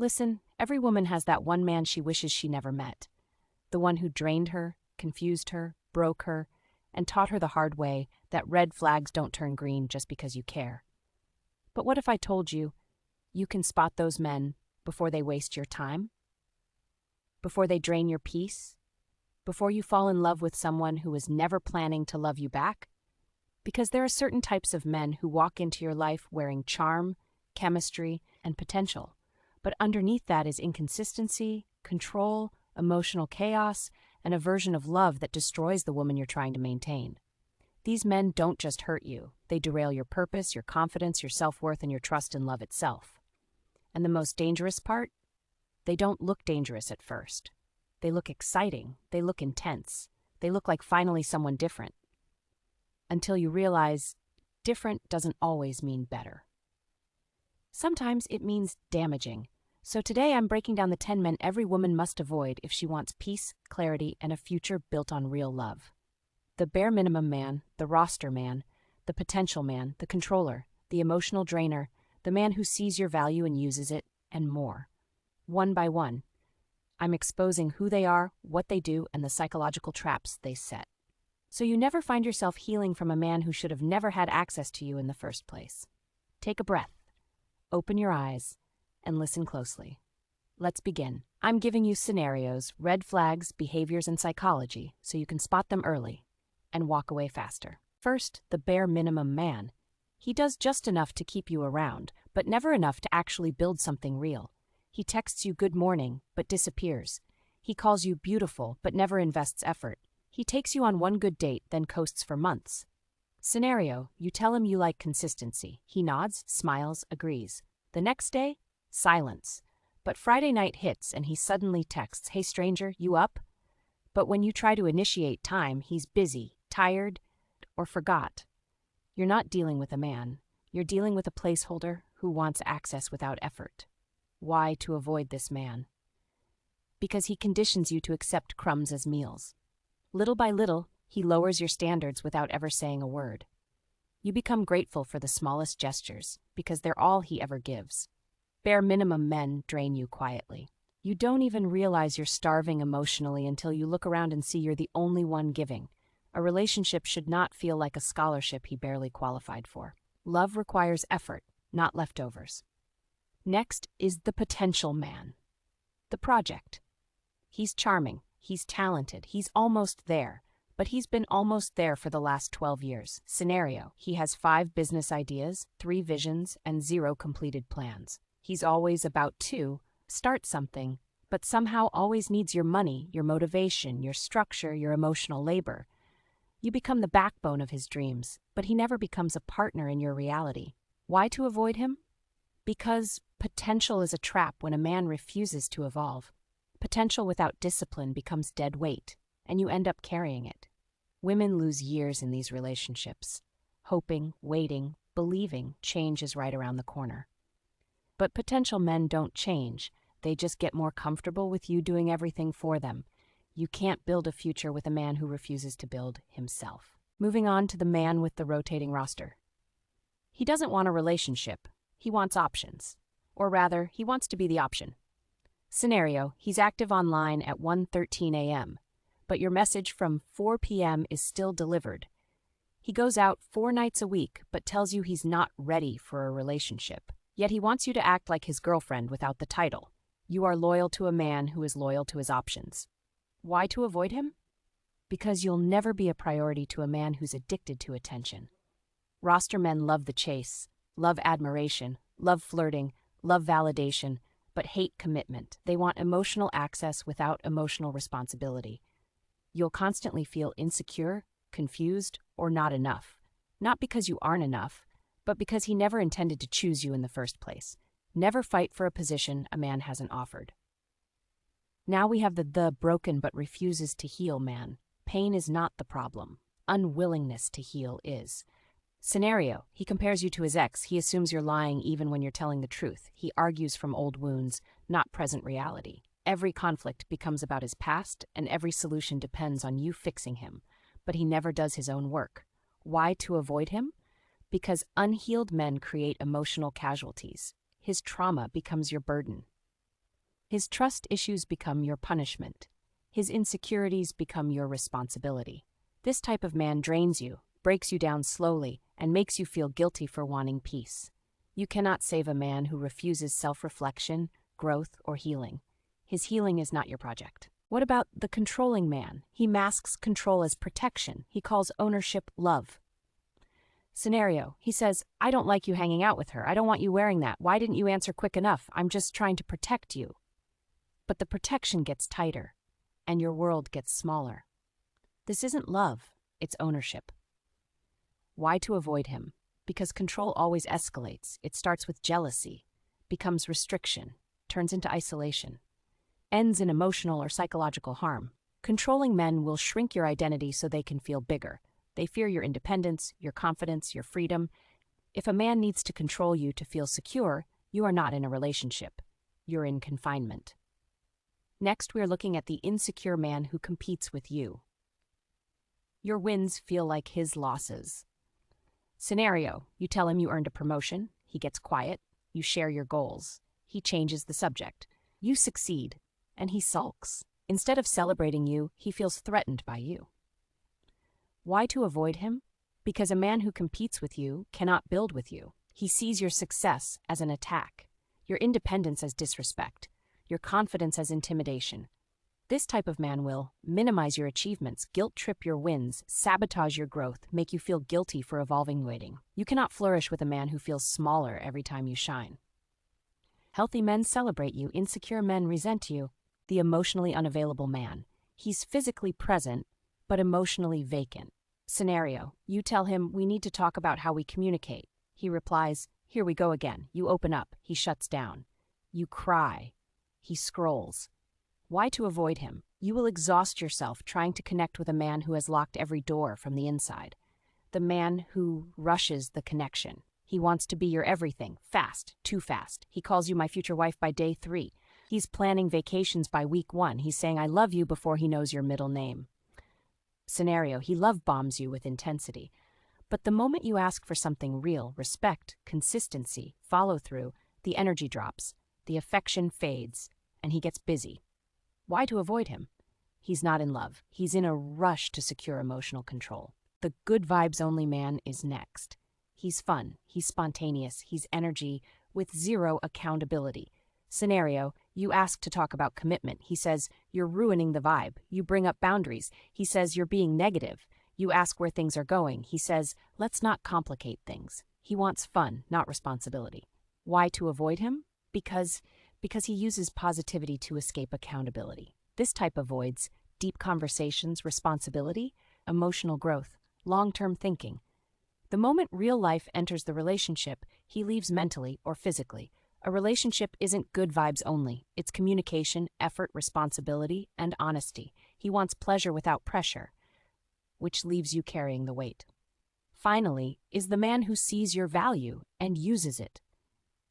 Listen, every woman has that one man she wishes she never met. The one who drained her, confused her, broke her, and taught her the hard way that red flags don't turn green just because you care. But what if I told you, you can spot those men before they waste your time? Before they drain your peace? Before you fall in love with someone who was never planning to love you back? Because there are certain types of men who walk into your life wearing charm, chemistry, and potential. But underneath that is inconsistency, control, emotional chaos, and a version of love that destroys the woman you're trying to maintain. These men don't just hurt you. They derail your purpose, your confidence, your self-worth, and your trust in love itself. And the most dangerous part? They don't look dangerous at first. They look exciting. They look intense. They look like finally someone different. Until you realize different doesn't always mean better. Sometimes it means damaging. So today I'm breaking down the 10 men every woman must avoid if she wants peace, clarity, and a future built on real love. The bare minimum man, the roster man, the potential man, the controller, the emotional drainer, the man who sees your value and uses it, and more. One by one, I'm exposing who they are, what they do, and the psychological traps they set. So you never find yourself healing from a man who should have never had access to you in the first place. Take a breath, open your eyes, and listen closely. Let's begin. I'm giving you scenarios, red flags, behaviors, and psychology so you can spot them early and walk away faster. First, the bare minimum man. He does just enough to keep you around, but never enough to actually build something real. He texts you good morning, but disappears. He calls you beautiful, but never invests effort. He takes you on one good date, then coasts for months. Scenario, you tell him you like consistency. He nods, smiles, agrees. The next day, silence. But Friday night hits and he suddenly texts, "Hey stranger, you up?" But when you try to initiate time, he's busy, tired, or forgot. You're not dealing with a man. You're dealing with a placeholder who wants access without effort. Why to avoid this man? Because he conditions you to accept crumbs as meals. Little by little, he lowers your standards without ever saying a word. You become grateful for the smallest gestures because they're all he ever gives. Bare minimum men drain you quietly. You don't even realize you're starving emotionally until you look around and see you're the only one giving. A relationship should not feel like a scholarship he barely qualified for. Love requires effort, not leftovers. Next is the potential man. The project. He's charming, he's talented, he's almost there. But he's been almost there for the last 12 years. Scenario, he has 5 business ideas, 3 visions, and 0 completed plans. He's always about to start something, but somehow always needs your money, your motivation, your structure, your emotional labor. You become the backbone of his dreams, but he never becomes a partner in your reality. Why to avoid him? Because potential is a trap when a man refuses to evolve. Potential without discipline becomes dead weight, and you end up carrying it. Women lose years in these relationships, hoping, waiting, believing change is right around the corner. But potential men don't change. They just get more comfortable with you doing everything for them. You can't build a future with a man who refuses to build himself. Moving on to the man with the rotating roster. He doesn't want a relationship. He wants options. Or rather, he wants to be the option. Scenario, he's active online at 1:13 a.m., but your message from 4 p.m. is still delivered. He goes out 4 nights a week, but tells you he's not ready for a relationship. Yet he wants you to act like his girlfriend without the title. You are loyal to a man who is loyal to his options. Why to avoid him? Because you'll never be a priority to a man who's addicted to attention. Roster men love the chase, love admiration, love flirting, love validation, but hate commitment. They want emotional access without emotional responsibility. You'll constantly feel insecure, confused, or not enough. Not because you aren't enough, but because he never intended to choose you in the first place. Never fight for a position a man hasn't offered. Now we have the broken but refuses to heal man. Pain is not the problem. Unwillingness to heal is. Scenario, he compares you to his ex. He assumes you're lying even when you're telling the truth. He argues from old wounds, not present reality. Every conflict becomes about his past, and every solution depends on you fixing him. But he never does his own work. Why to avoid him? Because unhealed men create emotional casualties. His trauma becomes your burden. His trust issues become your punishment. His insecurities become your responsibility. This type of man drains you, breaks you down slowly, and makes you feel guilty for wanting peace. You cannot save a man who refuses self-reflection, growth, or healing. His healing is not your project. What about the controlling man? He masks control as protection. He calls ownership love. Scenario: he says, "I don't like you hanging out with her. I don't want you wearing that. Why didn't you answer quick enough? I'm just trying to protect you." But the protection gets tighter, and your world gets smaller. This isn't love, it's ownership. Why to avoid him? Because control always escalates. It starts with jealousy, becomes restriction, turns into isolation, ends in emotional or psychological harm. Controlling men will shrink your identity so they can feel bigger. They fear your independence, your confidence, your freedom. If a man needs to control you to feel secure, you are not in a relationship. You're in confinement. Next, we are looking at the insecure man who competes with you. Your wins feel like his losses. Scenario: you tell him you earned a promotion, he gets quiet, you share your goals, he changes the subject. You succeed, and he sulks. Instead of celebrating you, he feels threatened by you. Why to avoid him? Because a man who competes with you cannot build with you. He sees your success as an attack, your independence as disrespect, your confidence as intimidation. This type of man will minimize your achievements, guilt-trip your wins, sabotage your growth, make you feel guilty for evolving. Waiting. You cannot flourish with a man who feels smaller every time you shine. Healthy men celebrate you, insecure men resent you. The emotionally unavailable man. He's physically present, but emotionally vacant. Scenario: you tell him, "We need to talk about how we communicate." He replies, "Here we go again." You open up, he shuts down. You cry. He scrolls. Why to avoid him? You will exhaust yourself trying to connect with a man who has locked every door from the inside. The man who rushes the connection. He wants to be your everything, fast, too fast. He calls you my future wife by day 3. He's planning vacations by week 1. He's saying I love you before he knows your middle name. Scenario: he love bombs you with intensity. But the moment you ask for something real, respect, consistency, follow through, the energy drops, the affection fades, and he gets busy. Why to avoid him? He's not in love. He's in a rush to secure emotional control. The good vibes only man is next. He's fun, he's spontaneous, he's energy with zero accountability. Scenario: you ask to talk about commitment. He says, "You're ruining the vibe." You bring up boundaries. He says, "You're being negative." You ask where things are going. He says, "Let's not complicate things." He wants fun, not responsibility. Why to avoid him? Because he uses positivity to escape accountability. This type avoids deep conversations, responsibility, emotional growth, long-term thinking. The moment real life enters the relationship, he leaves mentally or physically. A relationship isn't good vibes only. It's communication, effort, responsibility, and honesty. He wants pleasure without pressure, which leaves you carrying the weight. Finally, is the man who sees your value and uses it.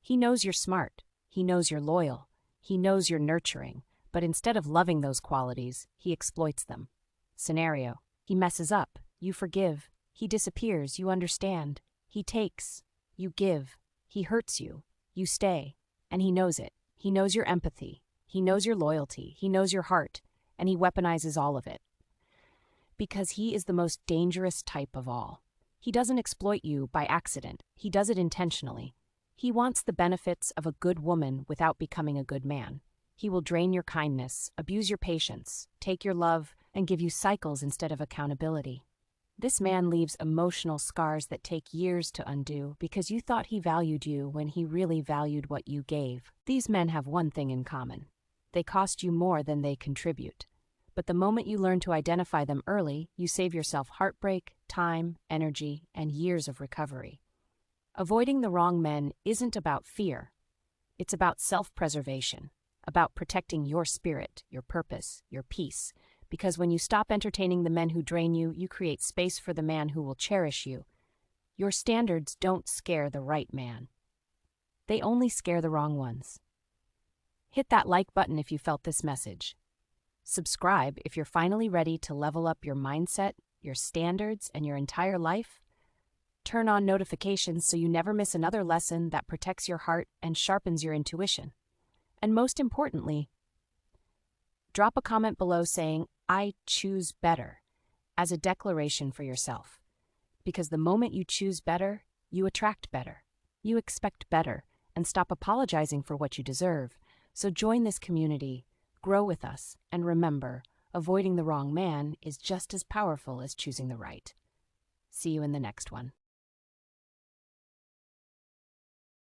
He knows you're smart. He knows you're loyal. He knows you're nurturing. But instead of loving those qualities, he exploits them. Scenario: he messes up. You forgive. He disappears. You understand. He takes. You give. He hurts you. You stay. And he knows it. He knows your empathy. He knows your loyalty. He knows your heart. And he weaponizes all of it. Because he is the most dangerous type of all. He doesn't exploit you by accident. He does it intentionally. He wants the benefits of a good woman without becoming a good man. He will drain your kindness, abuse your patience, take your love, and give you cycles instead of accountability. This man leaves emotional scars that take years to undo because you thought he valued you when he really valued what you gave. These men have one thing in common. They cost you more than they contribute. But the moment you learn to identify them early, you save yourself heartbreak, time, energy, and years of recovery. Avoiding the wrong men isn't about fear. It's about self-preservation, about protecting your spirit, your purpose, your peace. Because when you stop entertaining the men who drain you, you create space for the man who will cherish you. Your standards don't scare the right man. They only scare the wrong ones. Hit that like button if you felt this message. Subscribe if you're finally ready to level up your mindset, your standards, and your entire life. Turn on notifications so you never miss another lesson that protects your heart and sharpens your intuition. And most importantly, drop a comment below saying, "I choose better," as a declaration for yourself. Because the moment you choose better, you attract better. You expect better, and stop apologizing for what you deserve. So join this community, grow with us, and remember, avoiding the wrong man is just as powerful as choosing the right. See you in the next one.